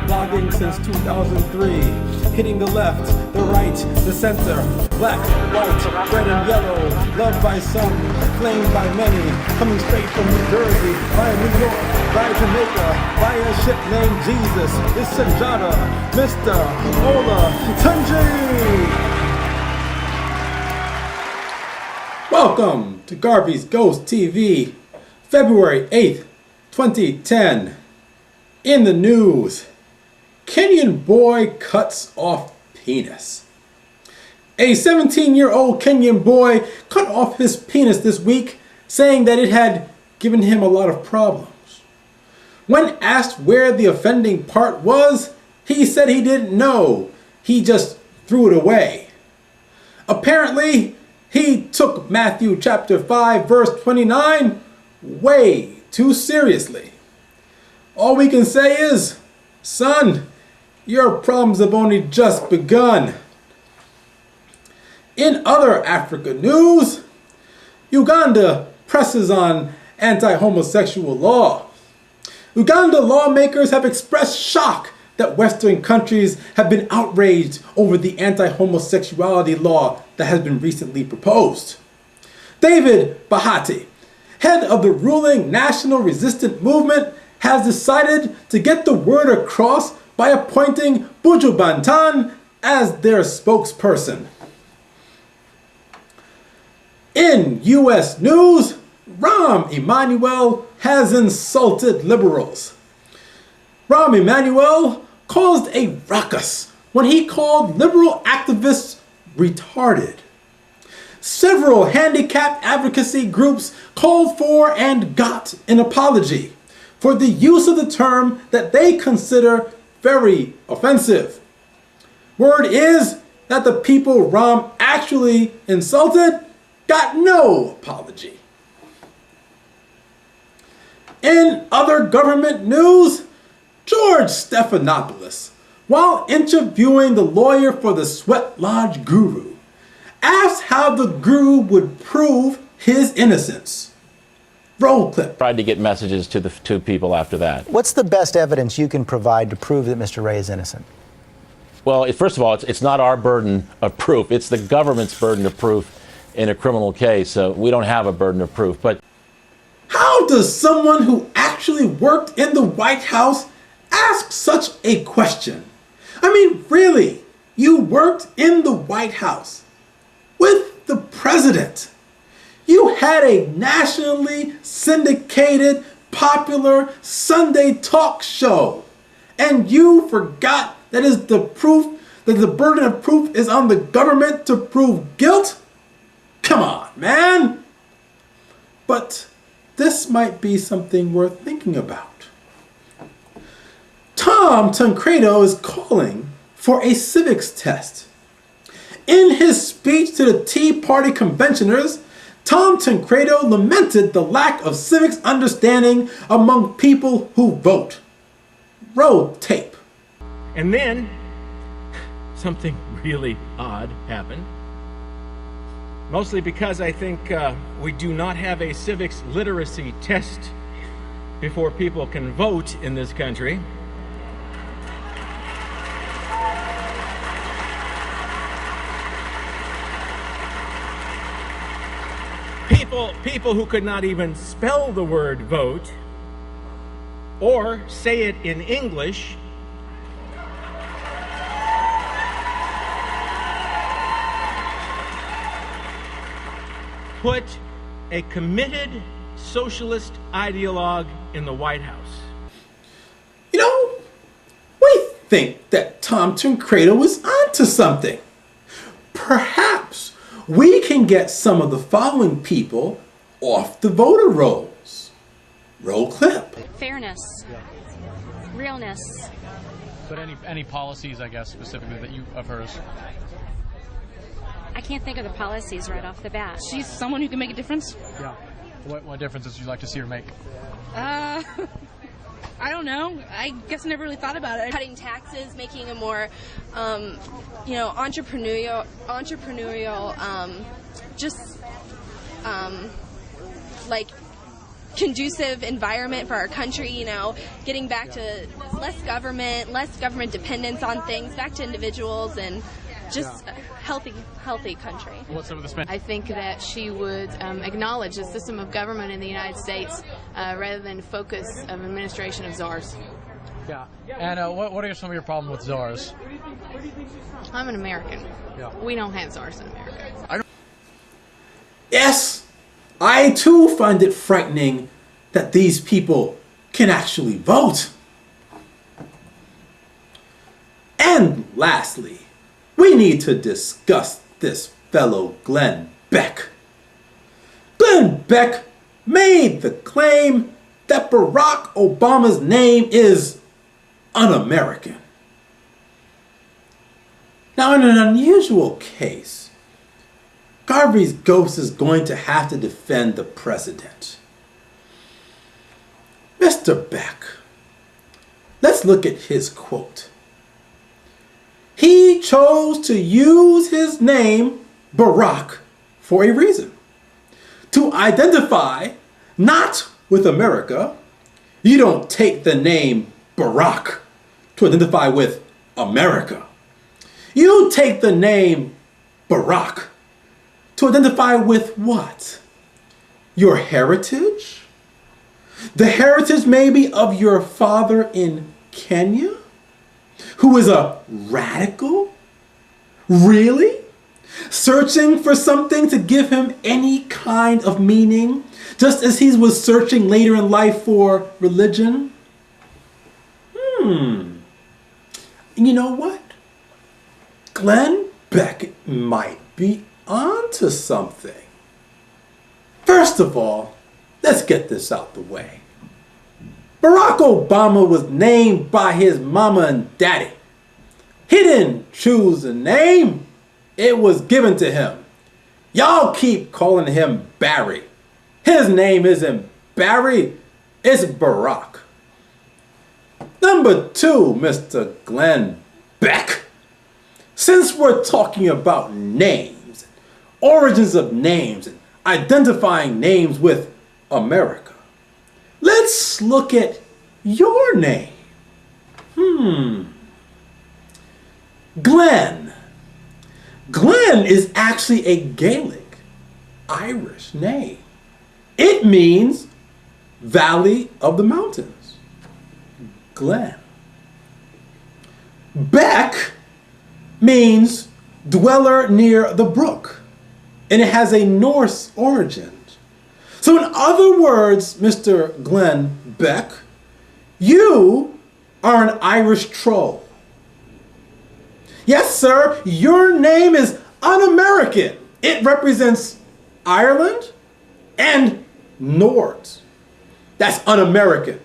Blogging since 2003, hitting the left, the right, the center, black, white, red and yellow, loved by some, claimed by many, coming straight from New Jersey, via New York, via Jamaica, via a ship named Jesus, it's Sanjana, Mr. Ola Tunji! Welcome to Garvey's Ghost TV, February 8th, 2010. In the news, Kenyan boy cuts off penis. A 17-year-old Kenyan boy cut off his penis this week, saying that it had given him a lot of problems. When asked where the offending part was, he said he didn't know. He just threw it away. Apparently, he took Matthew chapter 5 verse 29 way too seriously. All we can say is, son, your problems have only just begun. In other Africa news, Uganda presses on anti-homosexual law. Uganda lawmakers have expressed shock that Western countries have been outraged over the anti-homosexuality law that has been recently proposed. David Bahati, head of the ruling National Resistance Movement, has decided to get the word across by appointing Buju Banton as their spokesperson. In U.S. news, Rahm Emanuel has insulted liberals. Rahm Emanuel caused a ruckus when he called liberal activists retarded. Several handicapped advocacy groups called for and got an apology for the use of the term that they consider very offensive. Word is that the people Rahm actually insulted got no apology. In other government news, George Stephanopoulos, while interviewing the lawyer for the Sweat Lodge guru, asked how the guru would prove his innocence. Roll clip. Tried to get messages to the two people after that. What's the best evidence you can provide to prove that Mr. Ray is innocent? Well, first of all, it's not our burden of proof. It's the government's burden of proof in a criminal case. So we don't have a burden of proof. But how does someone who actually worked in the White House ask such a question? I mean, really, you worked in the White House with the president. You had a nationally syndicated, popular Sunday talk show, and you forgot that the burden of proof is on the government to prove guilt? Come on, man! But this might be something worth thinking about. Tom Tancredo is calling for a civics test. In his speech to the Tea Party conventioners, Tom Tancredo lamented the lack of civics understanding among people who vote. Roll tape. And then something really odd happened. Mostly because I think we do not have a civics literacy test before people can vote in this country. People who could not even spell the word vote or say it in English put a committed socialist ideologue in the White House. You know, we think that Tom Tancredo is onto something. Perhaps we can get some of the following people off the voter rolls. Roll clip. Fairness. Realness. But any policies, I guess, specifically that you of hers? I can't think of the policies right off the bat. She's someone who can make a difference. Yeah. What differences would you like to see her make? I don't know. I guess I never really thought about it. Cutting taxes, making a more, entrepreneurial, like conducive environment for our country. Getting back to less government dependence on things, back to individuals, and just a healthy country. What's some of the spending? I think that she would acknowledge the system of government in the United States rather than focus of administration of czars. Yeah. And what are some of your problems with czars? I'm an American. Yeah. We don't have czars in America. Yes, I too find it frightening that these people can actually vote. And lastly, we need to discuss this fellow Glenn Beck. Glenn Beck made the claim that Barack Obama's name is un-American. Now, in an unusual case, Garvey's ghost is going to have to defend the president. Mr. Beck, let's look at his quote. He chose to use his name, Barack, for a reason. To identify not with America. You don't take the name Barack to identify with America. You take the name Barack to identify with what? Your heritage? The heritage maybe of your father in Kenya, who is a radical? Really? Searching for something to give him any kind of meaning, just as he was searching later in life for religion? You know what? Glenn Beck might be onto something. First of all, let's get this out the way. Barack Obama was named by his mama and daddy. He didn't choose a name. It was given to him. Y'all keep calling him Barry. His name isn't Barry, it's Barack. Number two, Mr. Glenn Beck. Since we're talking about names, origins of names, and identifying names with America, let's look at your name. Glenn. Glen is actually a Gaelic, Irish name. It means Valley of the Mountains. Glen. Beck means dweller near the brook, and it has a Norse origin. So in other words, Mr. Glenn Beck, you are an Irish troll. Yes, sir, your name is un-American. It represents Ireland and Nords. That's un-American.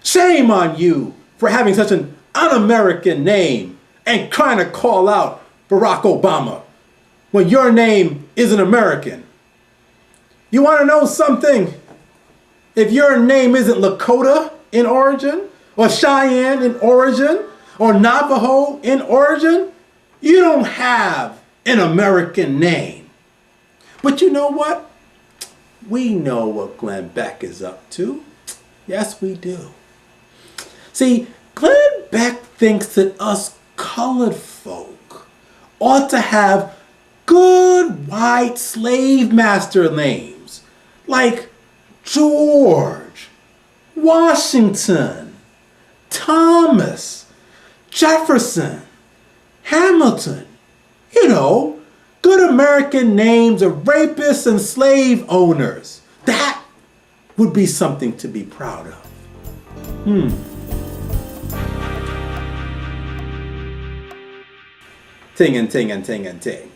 Shame on you for having such an un-American name and trying to call out Barack Obama when your name isn't American. You want to know something? If your name isn't Lakota in origin, or Cheyenne in origin, or Navajo in origin, you don't have an American name. But you know what? We know what Glenn Beck is up to. Yes, we do. See, Glenn Beck thinks that us colored folk ought to have good white slave master names like George, Washington, Thomas, Jefferson, Hamilton. You know, good American names of rapists and slave owners. That would be something to be proud of. Ting and ting and ting and ting.